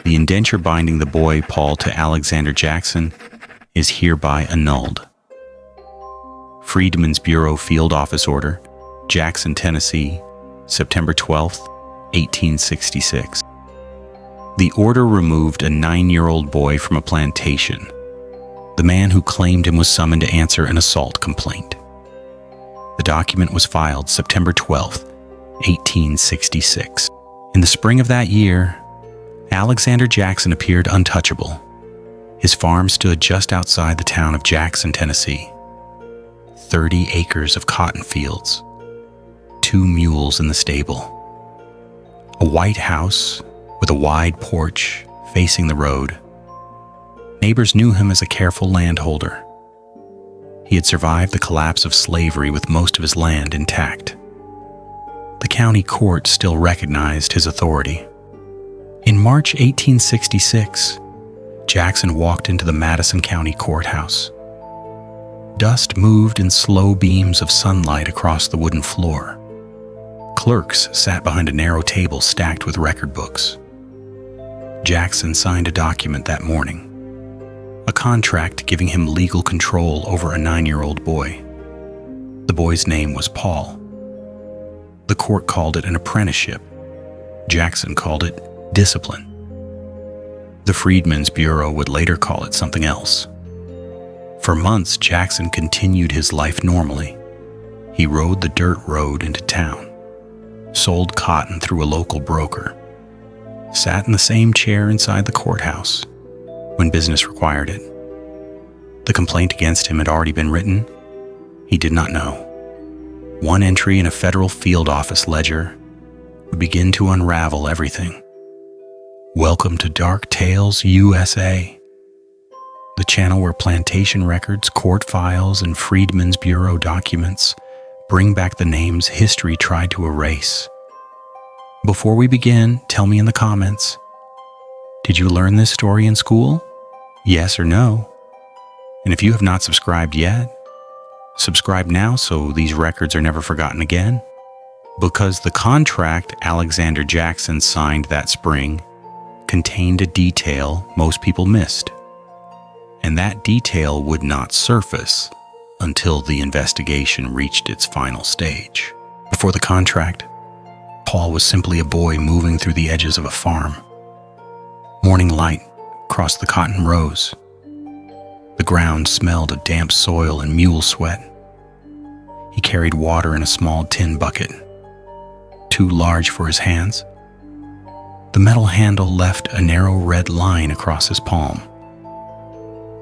The indenture binding the boy Paul to Alexander Jackson is hereby annulled. Freedmen's Bureau Field Office Order, Jackson, Tennessee, September 12, 1866. The order removed a 9-year-old boy from a plantation. The man who claimed him was summoned to answer an assault complaint. The document was filed September 12, 1866. In the spring of that year, Alexander Jackson appeared untouchable. His farm stood just outside the town of Jackson, Tennessee. 30 acres of cotton fields, 2 mules in the stable, a white house with a wide porch facing the road. Neighbors knew him as a careful landholder. He had survived the collapse of slavery with most of his land intact. The county court still recognized his authority. In March 1866, Jackson walked into the Madison County courthouse. Dust moved in slow beams of sunlight across the wooden floor. Clerks sat behind a narrow table stacked with record books. Jackson signed a document that morning, a contract giving him legal control over a 9-year-old boy. The boy's name was Paul. The court called it an apprenticeship. Jackson called it discipline. The Freedmen's Bureau would later call it something else. For months, Jackson continued his life normally. He rode the dirt road into town, sold cotton through a local broker, sat in the same chair inside the courthouse when business required it. The complaint against him had already been written. He did not know. One entry in a federal field office ledger would begin to unravel everything. Welcome to Dark Tales USA, the channel where plantation records, court files, and Freedmen's Bureau documents bring back the names history tried to erase. Before we begin, tell me in the comments, did you learn this story in school? Yes or no? And if you have not subscribed yet, subscribe now so these records are never forgotten again. Because the contract Alexander Jackson signed that spring contained a detail most people missed. And that detail would not surface until the investigation reached its final stage. Before the contract, Paul was simply a boy moving through the edges of a farm. Morning light crossed the cotton rows. The ground smelled of damp soil and mule sweat. He carried water in a small tin bucket, too large for his hands. The metal handle left a narrow red line across his palm.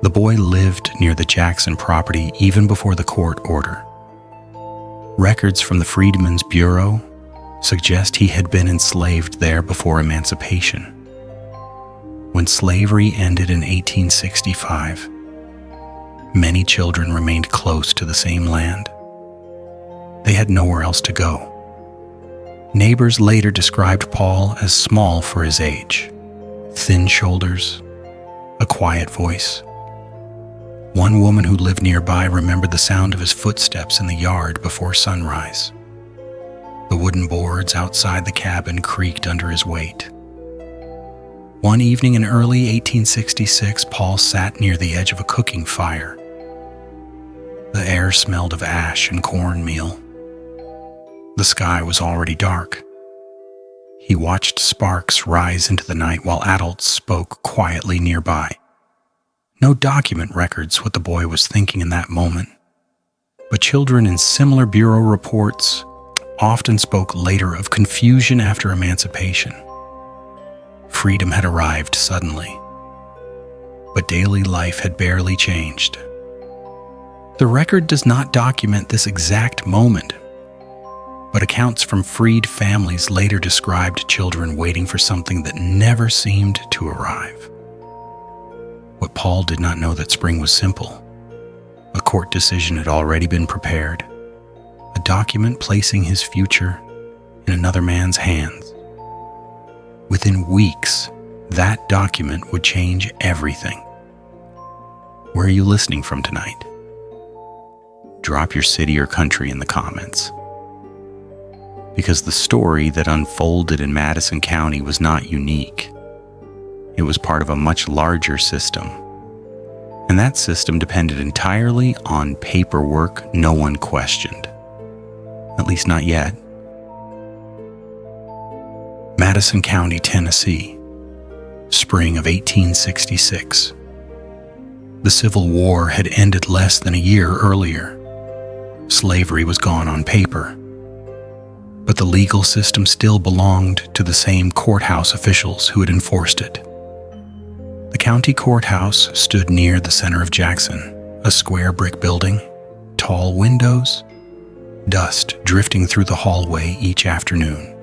The boy lived near the Jackson property even before the court order. Records from the Freedmen's Bureau suggest he had been enslaved there before emancipation. When slavery ended in 1865, many children remained close to the same land. They had nowhere else to go. Neighbors later described Paul as small for his age, thin shoulders, a quiet voice. One woman who lived nearby remembered the sound of his footsteps in the yard before sunrise. The wooden boards outside the cabin creaked under his weight. One evening in early 1866, Paul sat near the edge of a cooking fire. The air smelled of ash and cornmeal. The sky was already dark. He watched sparks rise into the night while adults spoke quietly nearby. No document records what the boy was thinking in that moment, but children in similar bureau reports often spoke later of confusion after emancipation. Freedom had arrived suddenly, but daily life had barely changed. The record does not document this exact moment, but accounts from freed families later described children waiting for something that never seemed to arrive. What Paul did not know that spring was simple. A court decision had already been prepared, a document placing his future in another man's hands. Within weeks, that document would change everything. Where are you listening from tonight? Drop your city or country in the comments. Because the story that unfolded in Madison County was not unique. It was part of a much larger system. And that system depended entirely on paperwork no one questioned. At least not yet. Madison County, Tennessee, spring of 1866. The Civil War had ended less than a year earlier. Slavery was gone on paper, but the legal system still belonged to the same courthouse officials who had enforced it. The county courthouse stood near the center of Jackson, a square brick building, tall windows, dust drifting through the hallway each afternoon.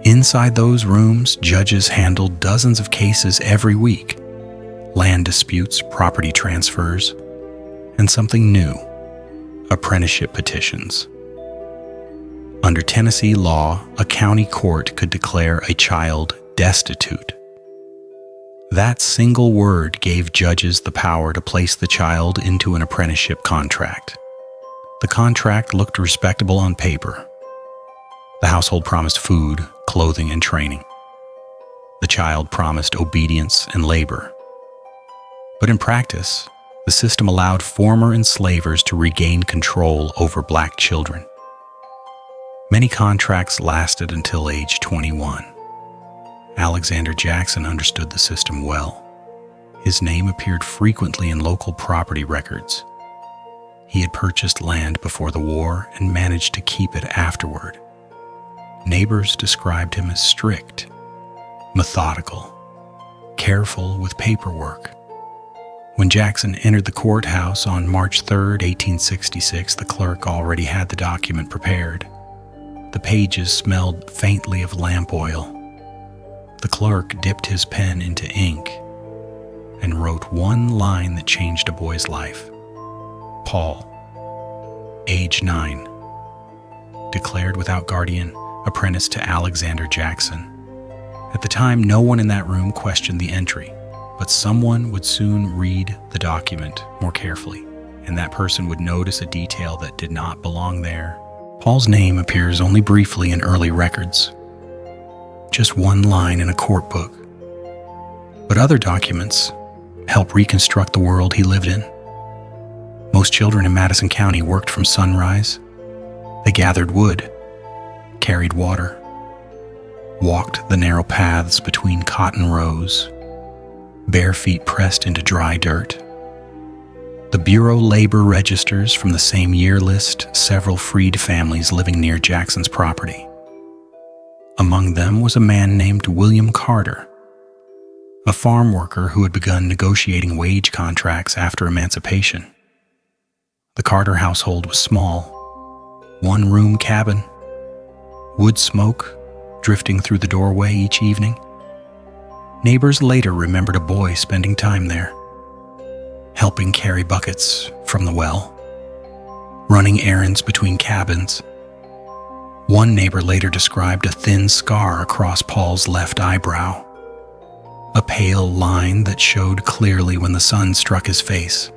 Inside those rooms, judges handled dozens of cases every week: land disputes, property transfers, and something new: apprenticeship petitions. Under Tennessee law, a county court could declare a child destitute. That single word gave judges the power to place the child into an apprenticeship contract. The contract looked respectable on paper. The household promised food, clothing, and training. The child promised obedience and labor. But in practice, the system allowed former enslavers to regain control over black children. Many contracts lasted until age 21. Alexander Jackson understood the system well. His name appeared frequently in local property records. He had purchased land before the war and managed to keep it afterward. Neighbors described him as strict, methodical, careful with paperwork. When Jackson entered the courthouse on March 3, 1866, the clerk already had the document prepared. The pages smelled faintly of lamp oil. The clerk dipped his pen into ink and wrote one line that changed a boy's life. Paul, age 9, declared without guardian, apprentice to Alexander Jackson. At the time, no one in that room questioned the entry, but someone would soon read the document more carefully, and that person would notice a detail that did not belong there. Paul's name appears only briefly in early records, just one line in a court book. But other documents help reconstruct the world he lived in. Most children in Madison County worked from sunrise. They gathered wood, carried water, walked the narrow paths between cotton rows, bare feet pressed into dry dirt. The Bureau labor registers from the same year list several freed families living near Jackson's property. Among them was a man named William Carter, a farm worker who had begun negotiating wage contracts after emancipation. The Carter household was small, one-room cabin, wood smoke drifting through the doorway each evening. Neighbors later remembered a boy spending time there, helping carry buckets from the well, running errands between cabins. One neighbor later described a thin scar across Paul's left eyebrow, a pale line that showed clearly when the sun struck his face.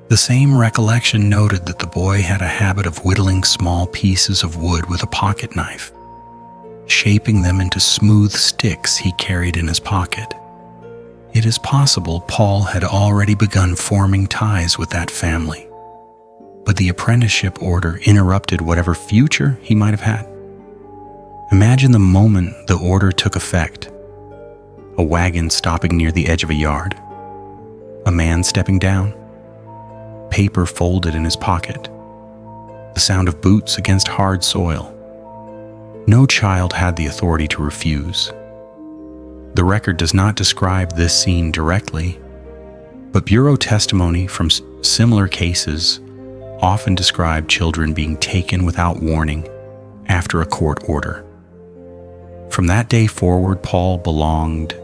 The same recollection noted that the boy had a habit of whittling small pieces of wood with a pocket knife, shaping them into smooth sticks he carried in his pocket. It is possible Paul had already begun forming ties with that family, but the apprenticeship order interrupted whatever future he might have had. Imagine the moment the order took effect: a wagon stopping near the edge of a yard, a man stepping down, paper folded in his pocket, the sound of boots against hard soil. No child had the authority to refuse. The record does not describe this scene directly, but Bureau testimony from similar cases often described children being taken without warning after a court order. From that day forward, Paul belonged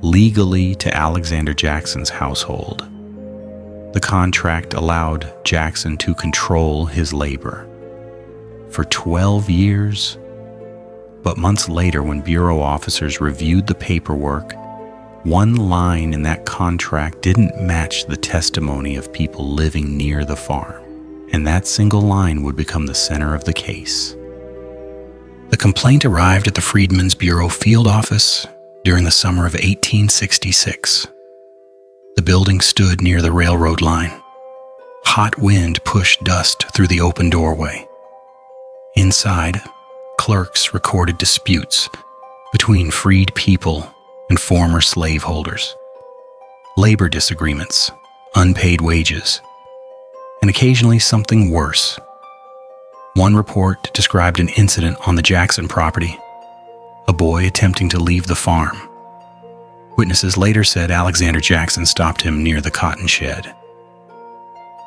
legally to Alexander Jackson's household. The contract allowed Jackson to control his labor for 12 years. But months later, when Bureau officers reviewed the paperwork, one line in that contract didn't match the testimony of people living near the farm, and that single line would become the center of the case. The complaint arrived at the Freedmen's Bureau field office During the summer of 1866, the building stood near the railroad line. Hot wind pushed dust through the open doorway. Inside, clerks recorded disputes between freed people and former slaveholders, labor disagreements, unpaid wages, and occasionally something worse. One report described an incident on the Jackson property, a boy attempting to leave the farm. Witnesses later said Alexander Jackson stopped him near the cotton shed.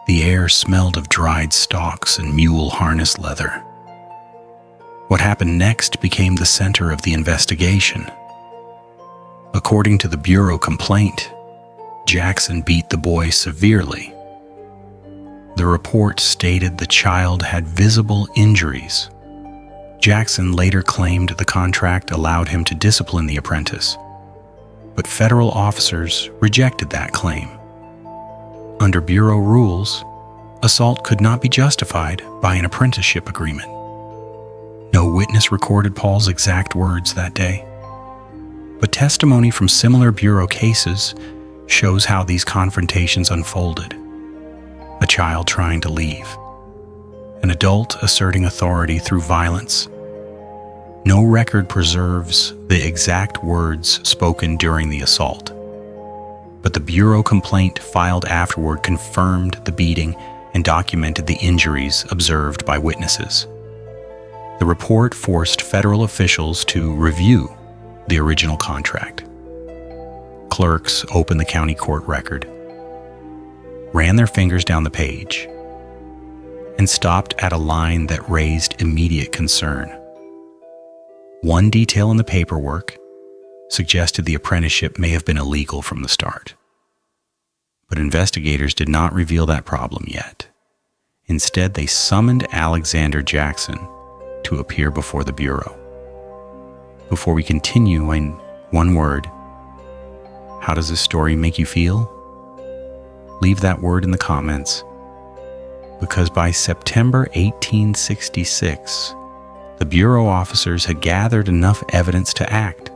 The air smelled of dried stalks and mule harness leather. What happened next became the center of the investigation. According to the Bureau complaint, Jackson beat the boy severely. The report stated the child had visible injuries. Jackson later claimed the contract allowed him to discipline the apprentice, but federal officers rejected that claim. Under Bureau rules, assault could not be justified by an apprenticeship agreement. No witness recorded Paul's exact words that day, but testimony from similar Bureau cases shows how these confrontations unfolded. A child trying to leave, an adult asserting authority through violence. No record preserves the exact words spoken during the assault, but the Bureau complaint filed afterward confirmed the beating and documented the injuries observed by witnesses. The report forced federal officials to review the original contract. Clerks opened the county court record, ran their fingers down the page, and stopped at a line that raised immediate concern. One detail in the paperwork suggested the apprenticeship may have been illegal from the start. But investigators did not reveal that problem yet. Instead, they summoned Alexander Jackson to appear before the Bureau. Before we continue, in one word, how does this story make you feel? Leave that word in the comments, because by September 1866, the Bureau officers had gathered enough evidence to act,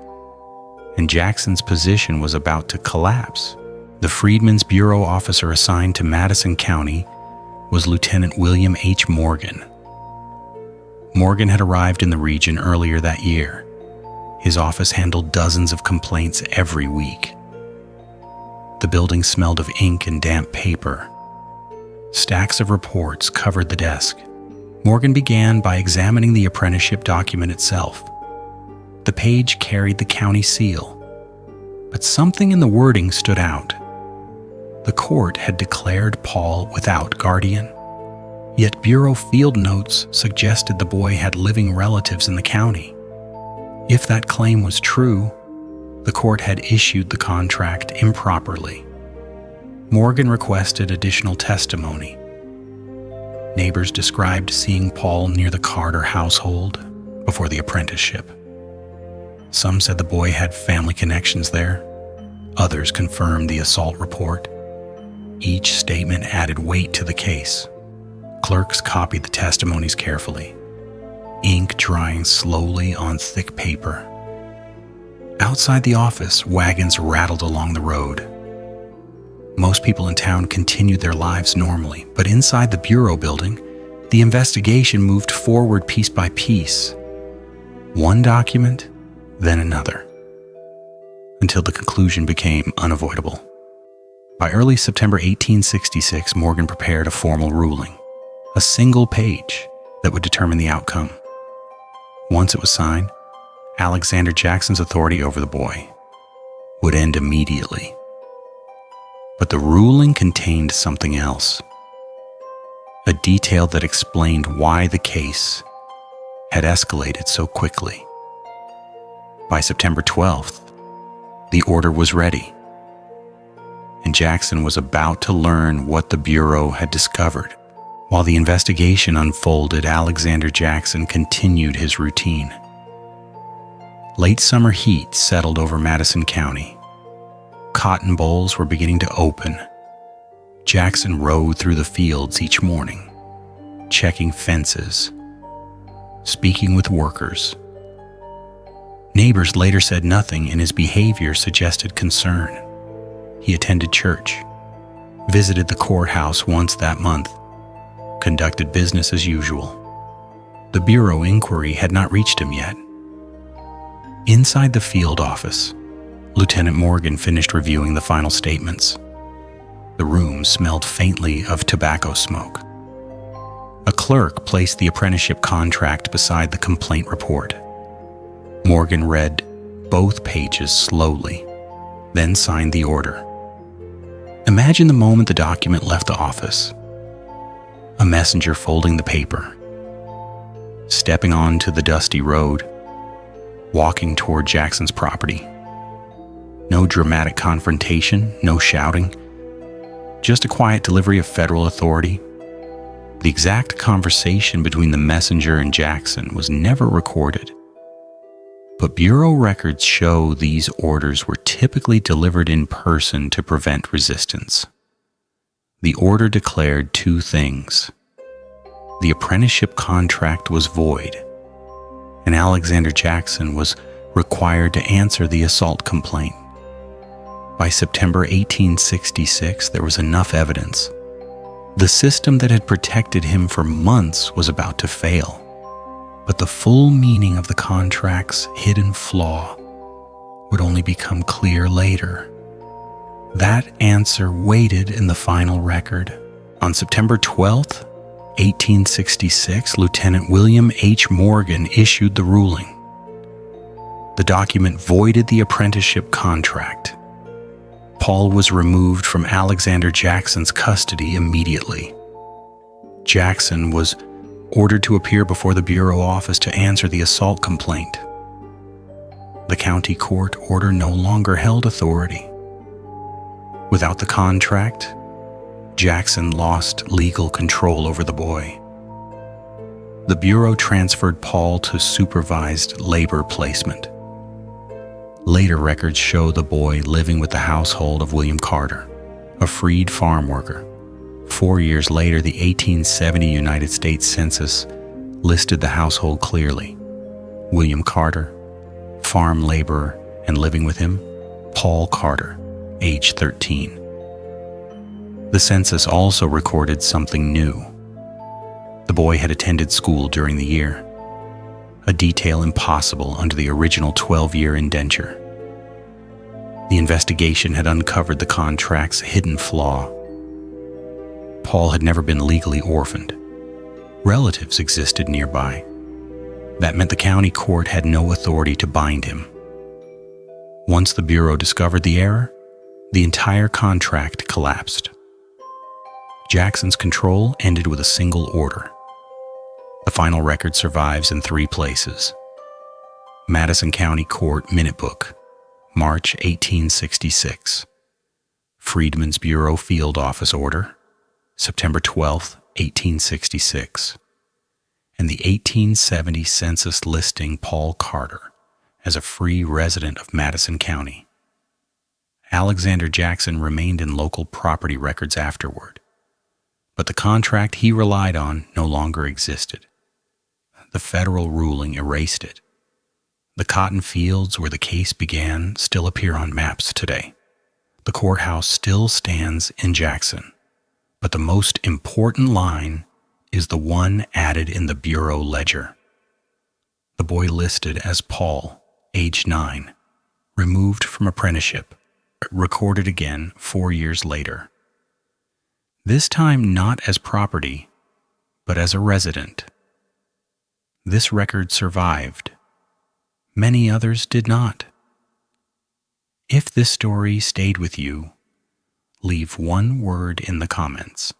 and Jackson's position was about to collapse. The Freedmen's Bureau officer assigned to Madison County was Lieutenant William H. Morgan. Morgan had arrived in the region earlier that year. His office handled dozens of complaints every week. The building smelled of ink and damp paper. Stacks of reports covered the desk. Morgan began by examining the apprenticeship document itself. The page carried the county seal, but something in the wording stood out. The court had declared Paul without guardian, yet Bureau field notes suggested the boy had living relatives in the county. If that claim was true, the court had issued the contract improperly. Morgan requested additional testimony. Neighbors described seeing Paul near the Carter household before the apprenticeship. Some said the boy had family connections there. Others confirmed the assault report. Each statement added weight to the case. Clerks copied the testimonies carefully, ink drying slowly on thick paper. Outside the office, wagons rattled along the road. Most people in town continued their lives normally, but inside the Bureau building, the investigation moved forward piece by piece. One document, then another, until the conclusion became unavoidable. By early September 1866, Morgan prepared a formal ruling, a single page that would determine the outcome. Once it was signed, Alexander Jackson's authority over the boy would end immediately. But the ruling contained something else, a detail that explained why the case had escalated so quickly. By September 12th, the order was ready, and Jackson was about to learn what the Bureau had discovered. While the investigation unfolded, Alexander Jackson continued his routine. Late summer heat settled over Madison County. Cotton bolls were beginning to open. Jackson rode through the fields each morning, checking fences, speaking with workers. Neighbors later said nothing in his behavior suggested concern. He attended church, visited the courthouse once that month, conducted business as usual. The Bureau inquiry had not reached him yet. Inside the field office, Lieutenant Morgan finished reviewing the final statements. The room smelled faintly of tobacco smoke. A clerk placed the apprenticeship contract beside the complaint report. Morgan read both pages slowly, then signed the order. Imagine the moment the document left the office. A messenger folding the paper, stepping onto the dusty road, walking toward Jackson's property. No dramatic confrontation, no shouting, just a quiet delivery of federal authority. The exact conversation between the messenger and Jackson was never recorded, but Bureau records show these orders were typically delivered in person to prevent resistance. The order declared two things. The apprenticeship contract was void, and Alexander Jackson was required to answer the assault complaint. By September 1866, there was enough evidence. The system that had protected him for months was about to fail, but the full meaning of the contract's hidden flaw would only become clear later. That answer waited in the final record. On September 12th, 1866, Lieutenant William H. Morgan issued the ruling. The document voided the apprenticeship contract. Paul was removed from Alexander Jackson's custody immediately. Jackson was ordered to appear before the Bureau office to answer the assault complaint. The county court order no longer held authority. Without the contract, Jackson lost legal control over the boy. The Bureau transferred Paul to supervised labor placement. Later records show the boy living with the household of William Carter, a freed farm worker. 4 years later, the 1870 United States Census listed the household clearly. William Carter, farm laborer, and living with him, Paul Carter, age 13. The census also recorded something new. The boy had attended school during the year, a detail impossible under the original 12-year indenture. The investigation had uncovered the contract's hidden flaw. Paul had never been legally orphaned. Relatives existed nearby. That meant the county court had no authority to bind him. Once the Bureau discovered the error, the entire contract collapsed. Jackson's control ended with a single order. The final record survives in 3 places. Madison County Court Minute Book, March 1866. Freedmen's Bureau Field Office Order, September 12, 1866. And the 1870 census listing Paul Carter as a free resident of Madison County. Alexander Jackson remained in local property records afterward, but the contract he relied on no longer existed. The federal ruling erased it. The cotton fields where the case began still appear on maps today. The courthouse still stands in Jackson, but the most important line is the one added in the Bureau ledger. The boy listed as Paul, age 9, removed from apprenticeship, recorded again 4 years later. This time not as property, but as a resident. This record survived. Many others did not. If this story stayed with you, leave one word in the comments.